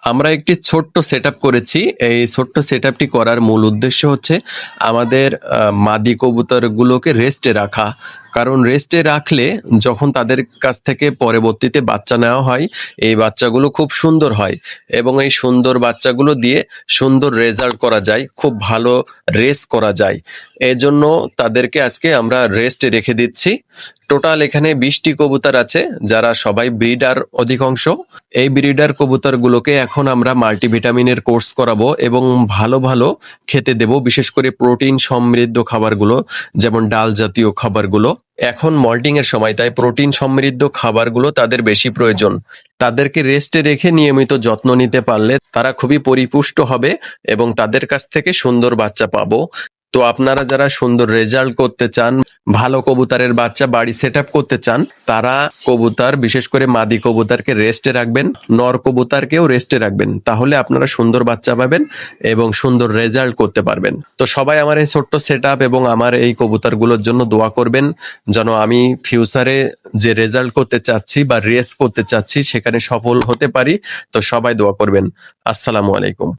আমরা একটি ছোট্ট সেটআপ করেছি। এই ছোট্ট সেটআপটি করার মূল উদ্দেশ্য হচ্ছে আমাদের মাদি কবুতরগুলোকে রেস্টে রাখা। কারণ রেস্টে রাখলে যখন তাদের কাছ থেকে পরবর্তীতে বাচ্চা নেওয়া হয়, এই বাচ্চাগুলো খুব সুন্দর হয় এবং এই সুন্দর বাচ্চাগুলো দিয়ে সুন্দর রেজাল্ট করা যায়, খুব ভালো রেস করা যায়। এজন্য তাদেরকে আজকে আমরা রেস্টে রেখে দিচ্ছি। টোটাল এখানে 20টি কবুতর আছে, যারা সবাই ব্রিডার অধিকাংশ। এই ব্রিডার কবুতরগুলোকে এখন আমরা মাল্টিভিটামিনের কোর্স করাবো এবং ভালো ভালো খেতে দেব, বিশেষ করে প্রোটিন সমৃদ্ধ খাবারগুলো, যেমন ডাল জাতীয় খাবারগুলো। এখন মল্টিং এর সময়, তাই প্রোটিন সমৃদ্ধ খাবারগুলো তাদের বেশি প্রয়োজন। তাদেরকে রেস্টে রেখে নিয়মিত যত্ন নিতে পারলে তারা খুবই পরিপুষ্ট হবে এবং তাদের কাছ থেকে সুন্দর বাচ্চা পাবো। তো আপনারা যারা সুন্দর রেজাল্ট করতে চান, ভালো কবুতরের বাচ্চা বাড়ি সেট আপ করতে চান, তারা কবুতর, বিশেষ করে মাদি কবুতরকে রেস্টে রাখবেন, নর কবুতরকেও রেস্টে রাখবেন। তাহলে আপনারা সুন্দর বাচ্চা পাবেন এবং সুন্দর রেজাল্ট করতে পারবেন। তো সবাই আমার এই ছোট্ট সেট আপ এবং আমার এই কবুতরগুলোর জন্য দোয়া করবেন, যেন আমি ফিউচারে যে রেজাল্ট করতে চাচ্ছি বা রেস করতে চাচ্ছি সেখানে সফল হতে পারি। তো সবাই দোয়া করবেন। আসসালামু আলাইকুম।